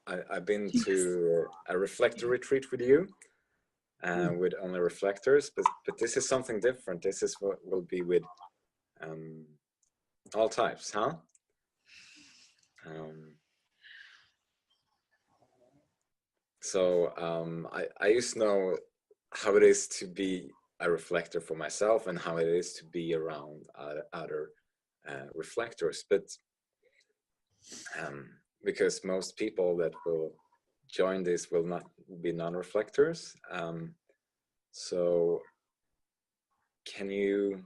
I've been to a reflector retreat with you, with only reflectors, but this is something different. This is what will be with all types, huh? I used to know how it is to be a reflector for myself and how it is to be around other reflectors, but because most people that will join this will not be non-reflectors. So can you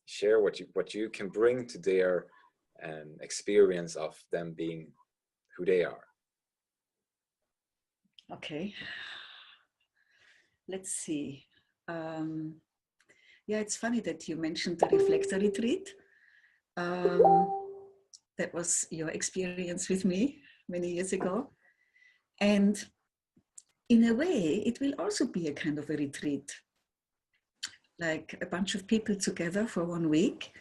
share what you can bring to their experience of them being who they are? Okay, let's see. Yeah, it's funny that you mentioned the reflector retreat. That was your experience with me many years ago. And in a way, it will also be a kind of a retreat, like a bunch of people together for 1 week,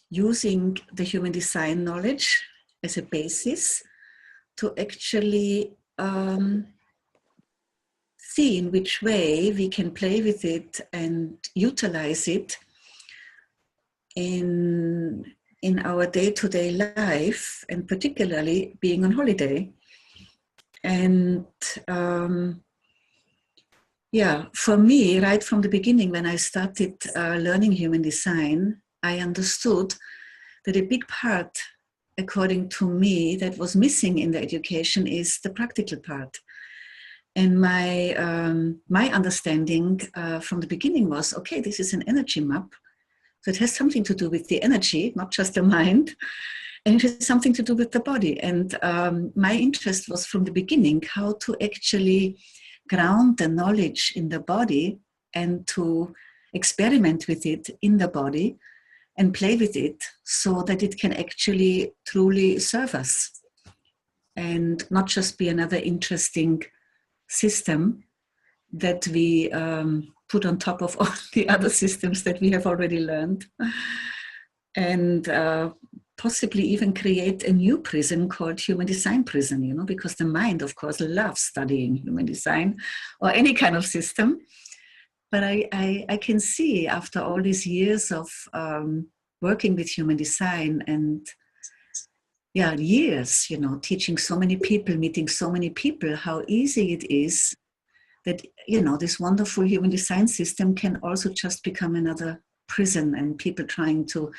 using the human design knowledge as a basis to actually see in which way we can play with it and utilize it in our day-to-day life, and particularly being on holiday. And yeah, for me, right from the beginning, when I started learning human design, I understood that a big part, according to me, that was missing in the education is the practical part. And my understanding from the beginning was, okay, this is an energy map. So it has something to do with the energy, not just the mind. And it has something to do with the body. And my interest was from the beginning how to actually ground the knowledge in the body and to experiment with it in the body and play with it so that it can actually truly serve us and not just be another interesting system that we put on top of all the other systems that we have already learned, and possibly even create a new prison called human design prison, you know, because the mind, of course, loves studying human design or any kind of system. But I can see after all these years of working with human design and years, you know, teaching so many people, meeting so many people, how easy it is that, you know, this wonderful human design system can also just become another prison, and people trying to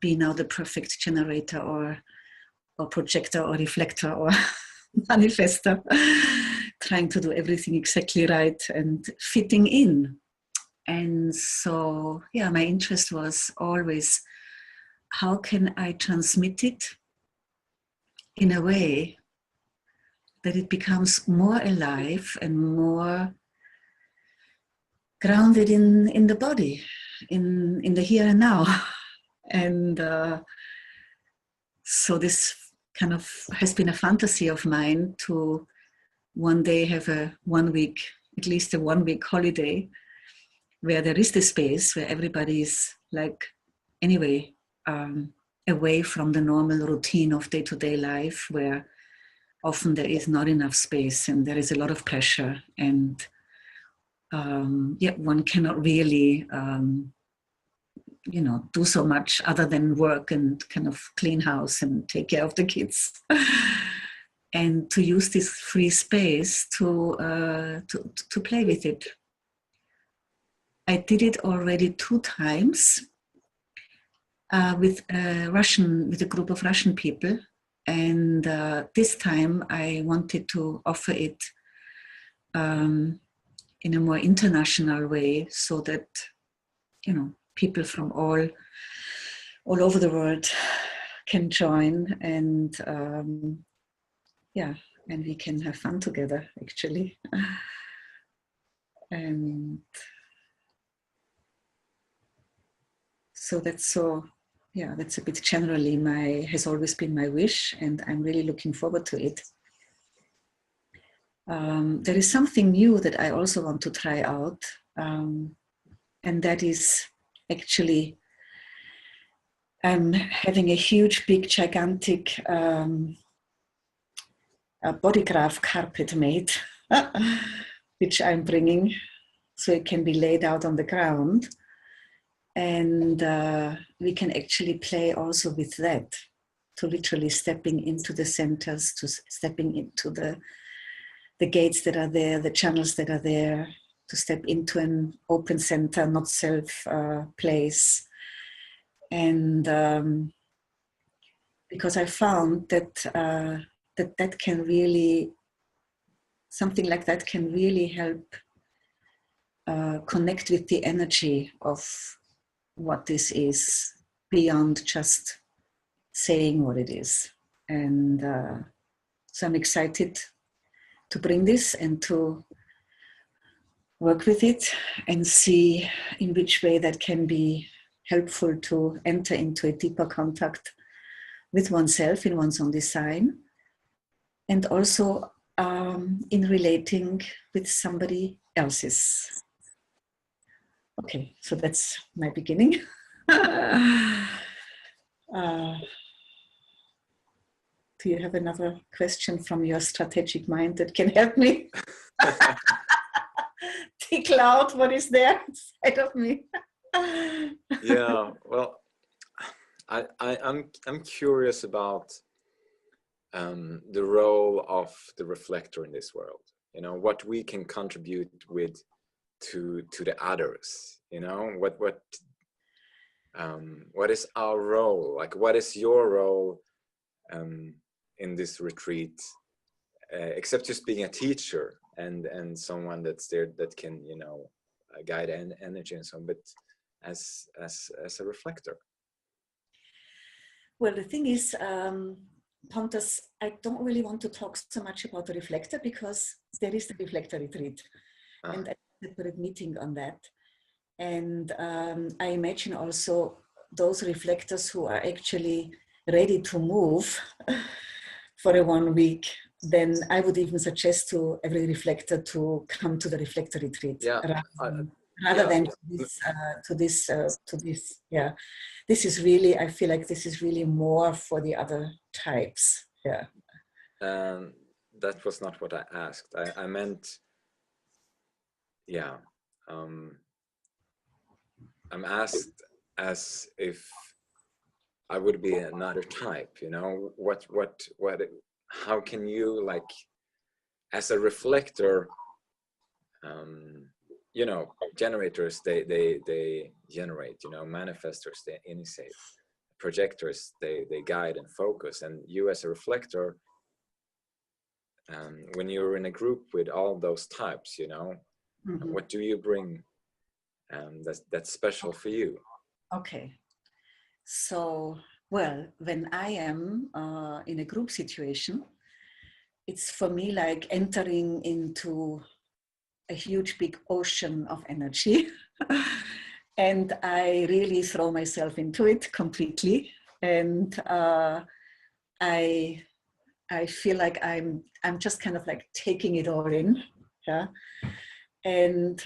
be now the perfect generator or projector or reflector or manifester, trying to do everything exactly right and fitting in. And so, yeah, my interest was always, how can I transmit it in a way that it becomes more alive and more grounded in the body, in the here and now. And so this kind of has been a fantasy of mine to one day have a 1 week, at least a 1 week holiday, where there is the space where everybody is like, anyway, away from the normal routine of day-to-day life, where often there is not enough space and there is a lot of pressure, and one cannot really you know, do so much other than work and kind of clean house and take care of the kids. And to use this free space to play with it. I did it already 2 times with a group of Russian people, and this time I wanted to offer it in a more international way, so that, you know, people from all over the world can join, and and we can have fun together, actually. And so that's a bit generally has always been my wish, and I'm really looking forward to it. There is something new that I also want to try out, and that is actually, I'm having a huge, big, gigantic a bodygraph carpet made, which I'm bringing so it can be laid out on the ground. And we can actually play also with that, to literally stepping into the centers, to stepping into the gates that are there, the channels that are there, to step into an open center, not self place. And because I found that that can really, something like that can really help connect with the energy of what this is, beyond just saying what it is. And so I'm excited to bring this and to work with it and see in which way that can be helpful to enter into a deeper contact with oneself in one's own design, and also in relating with somebody else's. Okay, so that's my beginning. Do you have another question from your strategic mind that can help me tickle out what is there inside of me? Yeah, well, I'm curious about the role of the reflector in this world. You know, what we can contribute with to the others. You know, what is our role? Like, what is your role in this retreat? Except just being a teacher and someone that's there that can, you know, guide energy and so on, but as a reflector. Well, the thing is, Pontus, I don't really want to talk so much about the reflector, because there is the reflector retreat and a separate meeting on that. And I imagine also those reflectors who are actually ready to move for a 1 week, then I would even suggest to every reflector to come to the reflector retreat. Yeah, rather than to this. Yeah, this is really, I feel like this is really more for the other types. Yeah. That was not what I asked. I meant, yeah, I'm asked as if I would be another type, you know, how can you, like, as a reflector, you know, generators, they generate, you know, manifestors, they initiate, projectors, they guide and focus. And you as a reflector, when you're in a group with all those types, you know, what do you bring that's special for you? Okay. So, well, when I am in a group situation, it's for me like entering into a huge big ocean of energy. And I really throw myself into it completely. And I feel like I'm just kind of like taking it all in. Yeah. And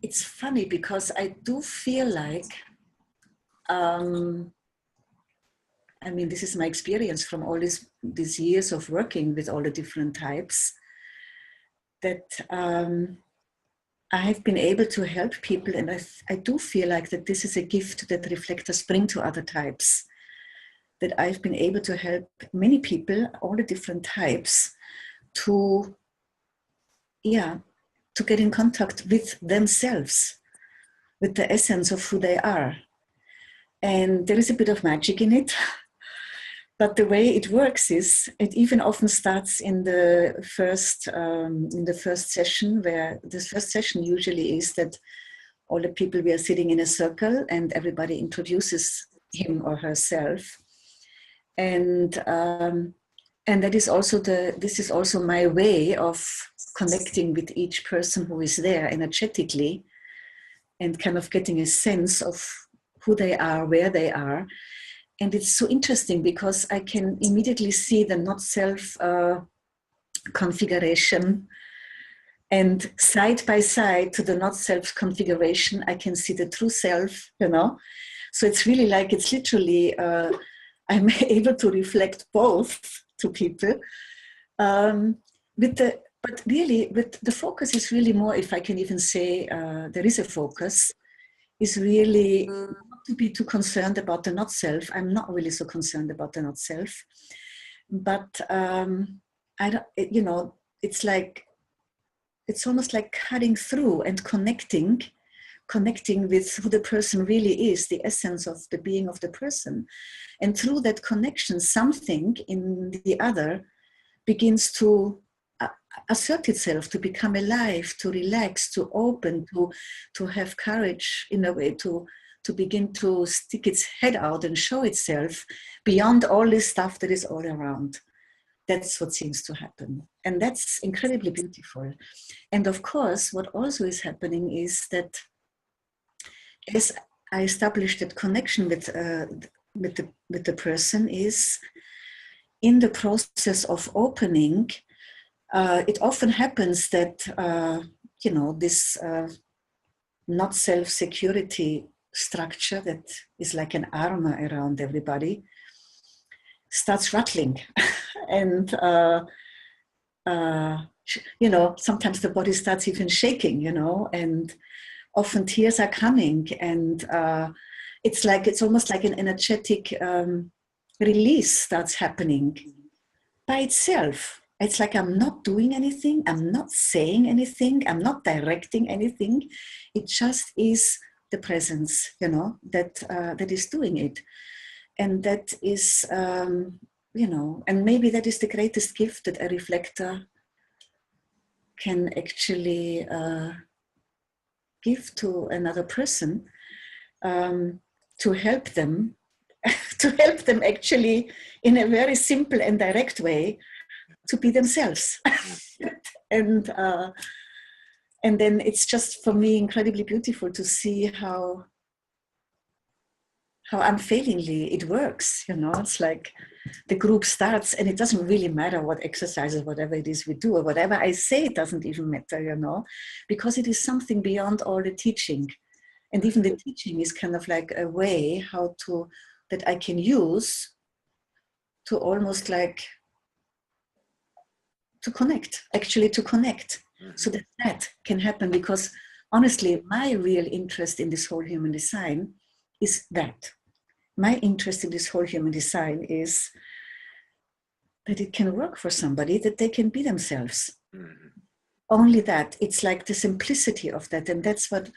it's funny because I do feel like, I mean, this is my experience from all these years of working with all the different types, that I have been able to help people. And I do feel like that this is a gift that reflectors bring to other types, that I've been able to help many people, all the different types, to get in contact with themselves, with the essence of who they are. And there is a bit of magic in it. But the way it works is, it even often starts in the first session, where this first session usually is that all the people, we are sitting in a circle and everybody introduces him or herself. And that is also this is also my way of connecting with each person who is there energetically, and kind of getting a sense of who they are, where they are. And it's so interesting because I can immediately see the not self configuration, and side by side to the not self configuration, I can see the true self, you know. So it's really like, it's literally, I'm able to reflect both to people. But really, with the focus is really more, if I can even say there is a focus, is really not to be too concerned about the not self. I'm not really so concerned about the not self, but I don't, you know, it's almost like cutting through and connecting with who the person really is, the essence of the being of the person. And through that connection, something in the other begins to assert itself, to become alive, to relax, to open, to have courage in a way, to begin to stick its head out and show itself beyond all this stuff that is all around. That's what seems to happen. And that's incredibly beautiful. And of course, what also is happening is that as I established that connection with the person, is in the process of opening, it often happens that, you know, this not self-security structure that is like an armor around everybody starts rattling. And, you know, sometimes the body starts even shaking, you know, and often tears are coming. And it's almost like an energetic release starts happening by itself. It's like I'm not doing anything, I'm not saying anything, I'm not directing anything. It just is the presence, you know, that is doing it. And that is, you know, and maybe that is the greatest gift that a reflector can actually give to another person, to help them, actually in a very simple and direct way to be themselves. And then it's just for me incredibly beautiful to see how unfailingly it works. You know, it's like the group starts and it doesn't really matter what exercises, whatever it is we do, or whatever I say, it doesn't even matter, you know, because it is something beyond all the teaching. And even the teaching is kind of like a way that I can use to almost like to connect, so that can happen. Because honestly, my real interest in this whole human design is that. My interest in this whole human design is that it can work for somebody, that they can be themselves. Only that. It's like the simplicity of that. And that's what,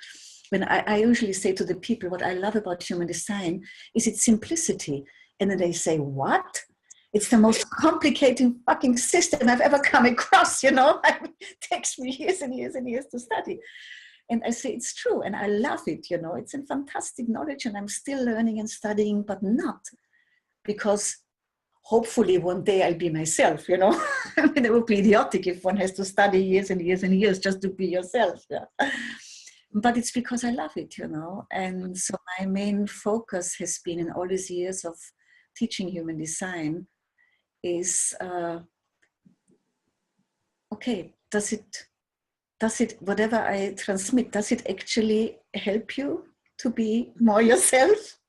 when I usually say to the people, what I love about human design is its simplicity. And then they say, what? It's the most complicated fucking system I've ever come across, you know? It takes me years and years and years to study. And I say, it's true, and I love it, you know? It's a fantastic knowledge, and I'm still learning and studying, but not because hopefully one day I'll be myself, you know? I mean, it would be idiotic if one has to study years and years and years just to be yourself, yeah? But it's because I love it, you know? And so my main focus has been in all these years of teaching human design is, okay, does it, whatever I transmit, does it actually help you to be more yourself?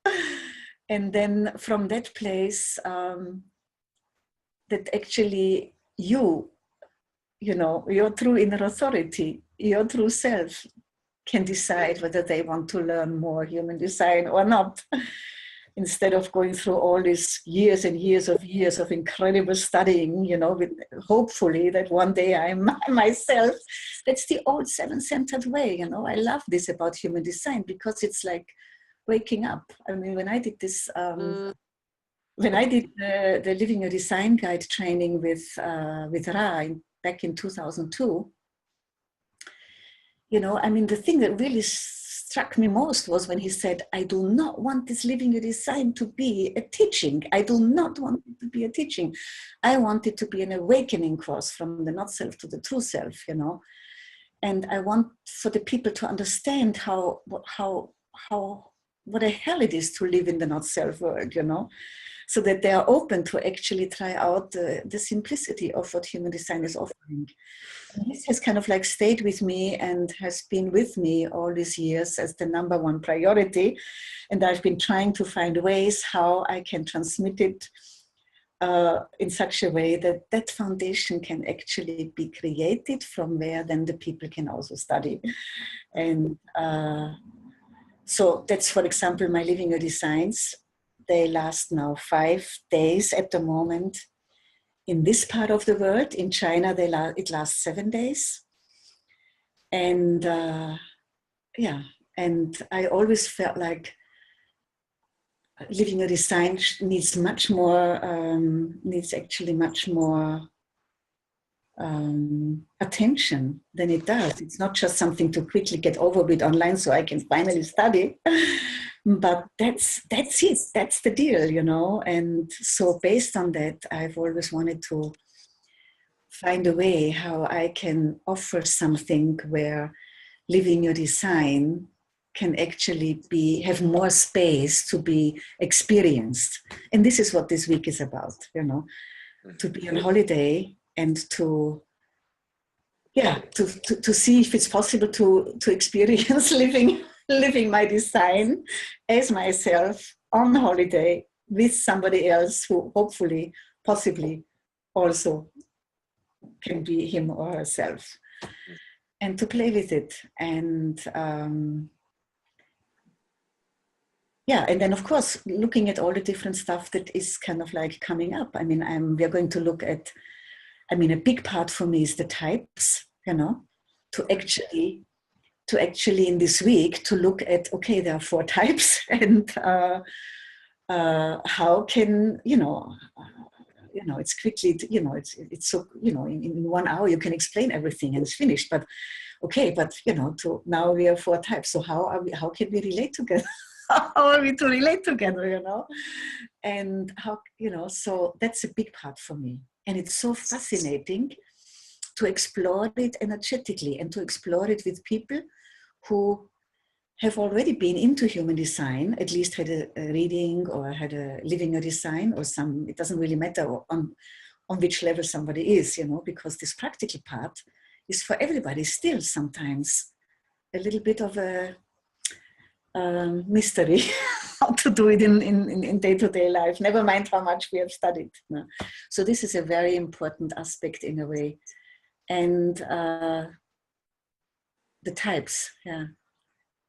And then from that place, that actually you know, your true inner authority, your true self can decide whether they want to learn more human design or not. Instead of going through all these years and years of incredible studying, you know, with hopefully that one day I'm myself. That's the old seven-centered way, you know. I love this about human design because it's like waking up. I mean, when I did this, when I did the Living Your Design Guide training with Ra back in 2002, you know, I mean, the thing that really struck me most was when he said, I do not want this Living Your Design to be a teaching. I do not want it to be a teaching. I want it to be an awakening course from the not self to the true self, you know. And I want for the people to understand what the hell it is to live in the not self world, you know. so that they are open to actually try out the simplicity of what human design is offering. And this has kind of like stayed with me and has been with me all these years as the number one priority. And I've been trying to find ways how I can transmit it in such a way that that foundation can actually be created from where then the people can also study. And so that's, for example, my Living Your Designs. They last now 5 days at the moment. In this part of the world, in China, it lasts 7 days. And yeah, and I always felt like Living a Design needs much more, needs actually much more attention than it does. It's not just something to quickly get over with online so I can finally study, but that's it, that's the deal, you know. And so based on that, I've always wanted to find a way how I can offer something where Living Your Design can actually have more space to be experienced. And this is what this week is about, you know, to be on holiday and to see if it's possible to experience living my design as myself on holiday with somebody else who hopefully, possibly also can be him or herself, and to play with it. And and then of course looking at all the different stuff that is kind of like coming up. I mean, we're going to look at, a big part for me is the types, you know, to actually in this week to look at, okay, there are 4 types, and how can, it's quickly, it's so, in 1 hour you can explain everything and it's finished. But okay, now we have 4 types. So how can we relate together? How are we to relate together, you know? And how, so that's a big part for me. And it's so fascinating to explore it energetically and to explore it with people who have already been into human design, at least had a reading or had a Living a Design or some, it doesn't really matter on which level somebody is, because this practical part is for everybody still sometimes a little bit of a mystery how to do it in day-to-day life, never mind how much we have studied. No. So this is a very important aspect in a way. And the types,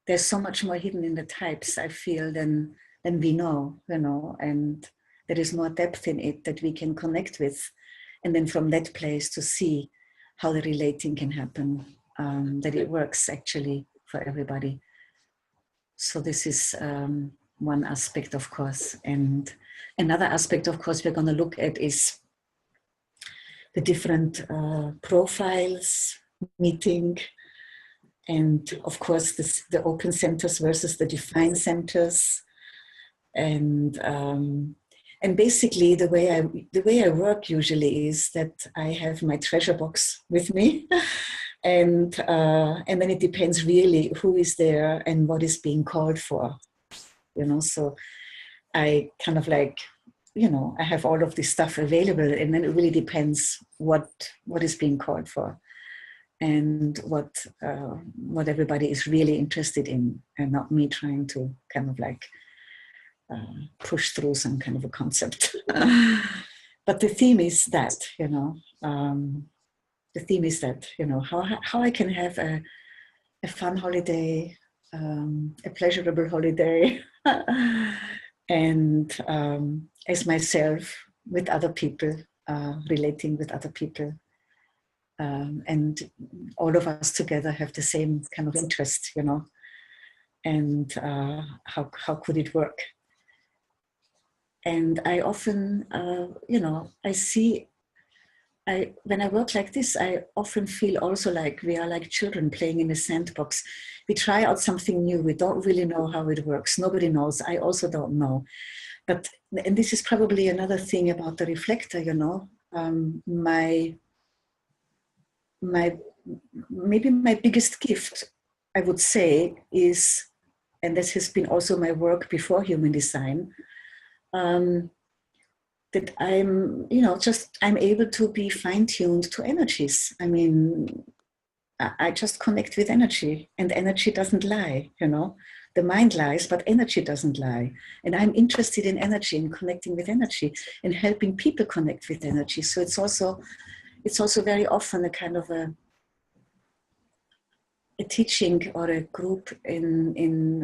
there's so much more hidden in the types, I feel, than we know, and there is more depth in it that we can connect with. And then from that place to see how the relating can happen, that it works actually for everybody. So this is one aspect, of course. And another aspect, of course, we're going to look at is the different profiles meeting, and of course the open centers versus the defined centers, and basically the way I work usually is that I have my treasure box with me. And then it depends really who is there and what is being called for, so I kind of like, I have all of this stuff available, and then it really depends what is being called for and what everybody is really interested in, and not me trying to kind of like push through some kind of a concept. But the theme is that, the theme is that, how I can have a fun holiday, a pleasurable holiday, and as myself with other people, relating with other people. And all of us together have the same kind of interest, and how could it work? And I often, I see, when I work like this, I often feel also like we are like children playing in a sandbox. We try out something new. We don't really know how it works. Nobody knows. I also don't know. And this is probably another thing about the reflector, maybe my biggest gift, I would say, is, and this has been also my work before human design, that I'm, I'm able to be fine-tuned to energies. I mean, I just connect with energy, and energy doesn't lie, The mind lies, but energy doesn't lie. And I'm interested in energy and connecting with energy and helping people connect with energy. So it's also very often a kind of a teaching or a group in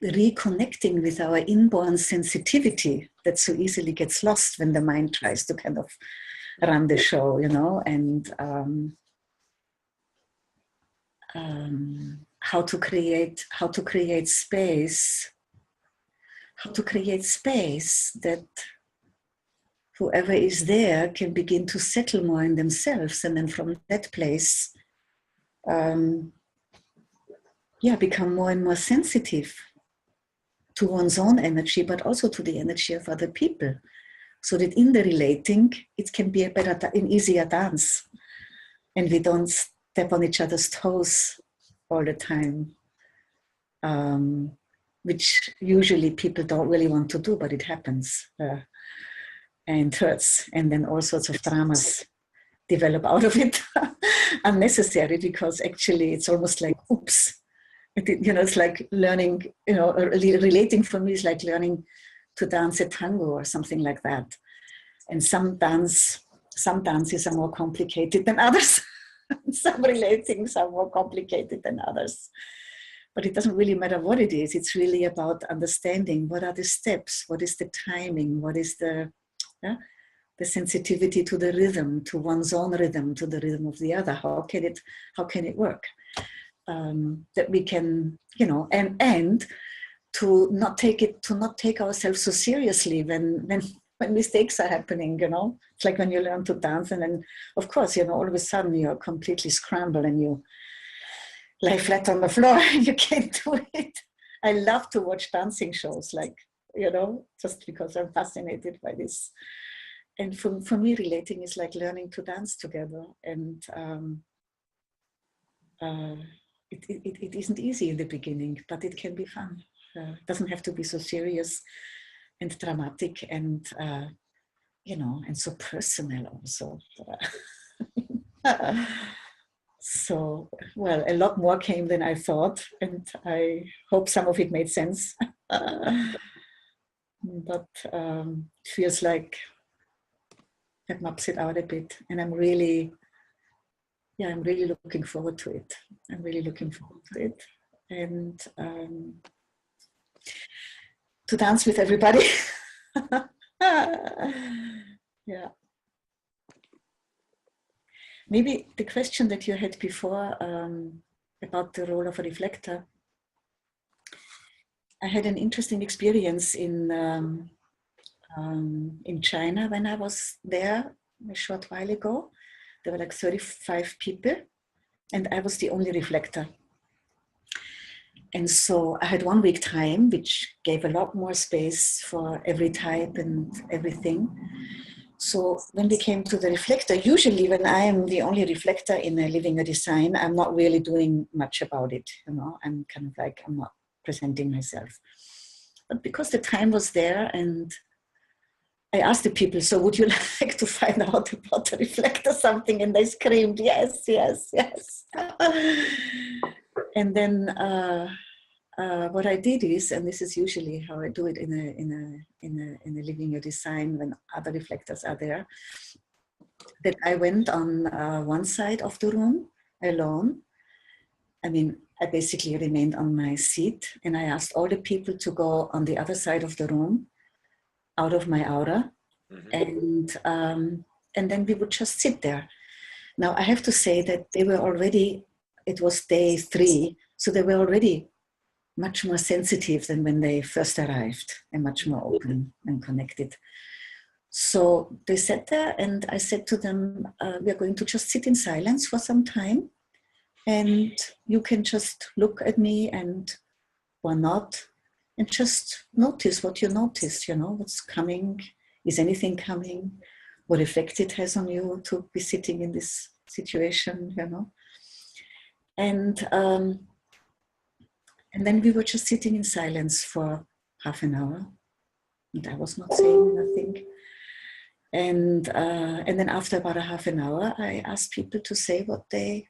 reconnecting with our inborn sensitivity that so easily gets lost when the mind tries to kind of run the show, and how to create space that whoever is there can begin to settle more in themselves, and then from that place become more and more sensitive to one's own energy, but also to the energy of other people, so that in the relating it can be an easier dance, and we don't step on each other's toes all the time, which usually people don't really want to do, but it happens and hurts, and then all sorts of dramas develop out of it unnecessary, because actually it's almost like, oops, it's like learning, relating for me is like learning to dance a tango or something like that. And some dances are more complicated than others. Some relatings are more complicated than others. But it doesn't really matter what it is. It's really about understanding what are the steps, what is the timing, what is the sensitivity to the rhythm, to one's own rhythm, to the rhythm of the other. How can it work? That we can, and to not take ourselves so seriously when mistakes are happening, It's like when you learn to dance, and then, of course, all of a sudden you're completely scrambled and you lie flat on the floor and you can't do it. I love to watch dancing shows, like, just because I'm fascinated by this. And for me, relating is like learning to dance together. And it isn't easy in the beginning, but it can be fun. It doesn't have to be so serious and dramatic and, and so personal also. So, well, a lot more came than I thought, and I hope some of it made sense. But it feels like I've mapped it out a bit, and I'm really looking forward to it. And to dance with everybody. Yeah. Maybe the question that you had before about the role of a reflector. I had an interesting experience in China when I was there a short while ago. There were like 35 people, and I was the only reflector. And so I had 1 week time, which gave a lot more space for every type and everything. So when we came to the reflector, usually when I am the only reflector in a living a design, I'm not really doing much about it. I'm kind of like, I'm not presenting myself. But because the time was there, and I asked the people, so would you like to find out about the reflector something? And they screamed, yes, yes, yes. And then what I did is, and this is usually how I do it in a living your design when other reflectors are there, that I went on one side of the room alone. I mean, I basically remained on my seat, and I asked all the people to go on the other side of the room, out of my aura, and then we would just sit there. Now I have to say that they were already, it was day 3, so they were already much more sensitive than when they first arrived, and much more open and connected. So they sat there, and I said to them, we are going to just sit in silence for some time, and you can just look at me or not, and just notice what you notice, what's coming. Is anything coming? What effect it has on you to be sitting in this situation, And then we were just sitting in silence for half an hour. And I was not saying nothing. And then after about a half an hour, I asked people to say what they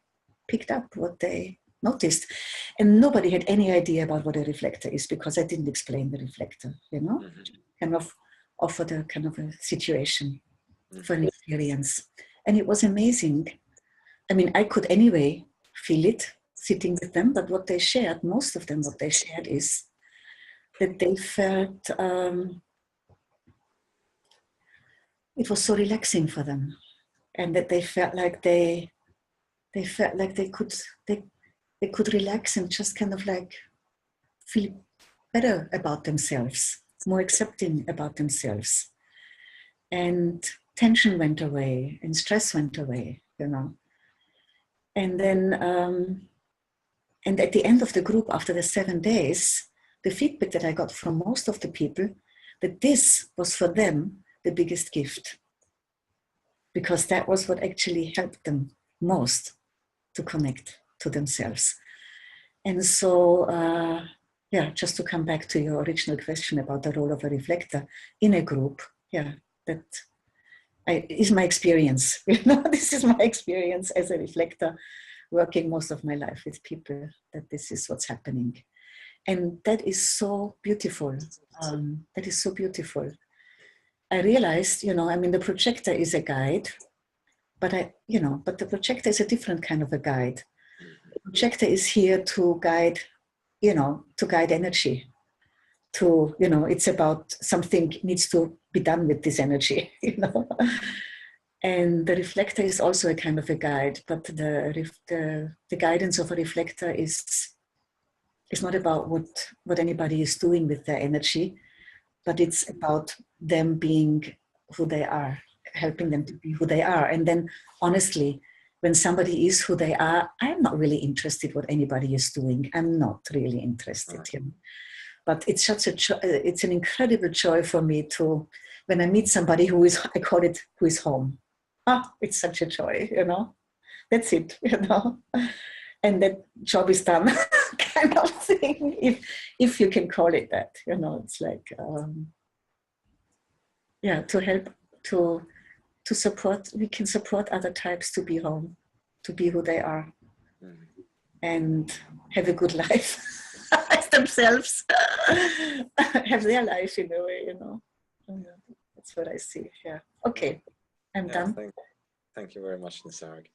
picked up, what they noticed. And nobody had any idea about what a reflector is, because I didn't explain the reflector, you know, kind of offered a kind of a situation for an experience. And it was amazing. I mean, I could anyway feel it sitting with them, but what they shared, most of them, what they shared is that they felt it was so relaxing for them, and that they felt like they could relax and just kind of like feel better about themselves, more accepting about themselves. And tension went away and stress went away, you know. And then, and at the end of the group, after the 7 days, the feedback that I got from most of the people, that this was for them the biggest gift, because that was what actually helped them most to connect to themselves. And so, yeah, just to come back to your original question about the role of a reflector in a group, yeah, that is my experience. You know, this is my experience as a reflector, working most of my life with people, that this is what's happening. And that is so beautiful. That is so beautiful. I realized, you know, I mean, the projector is a guide, but but the projector is a different kind of a guide. The projector is here to guide, to guide energy. To, it's about something needs to be done with this energy, And the reflector is also a kind of a guide, but the guidance of a reflector is not about what anybody is doing with their energy, but it's about them being who they are, helping them to be who they are. And then honestly, when somebody is who they are, I'm not really interested what anybody is doing. I'm not really interested. But it's such it's an incredible joy for me to, when I meet somebody who is, I call it, who is home. It's such a joy, That's it, And that job is done, kind of thing, if you can call it that, It's like, to help, to support, we can support other types to be home, to be who they are, and have a good life as themselves, have their life in a way, That's what I see. Yeah. Okay, I'm done. Thank you very much, Nisarg.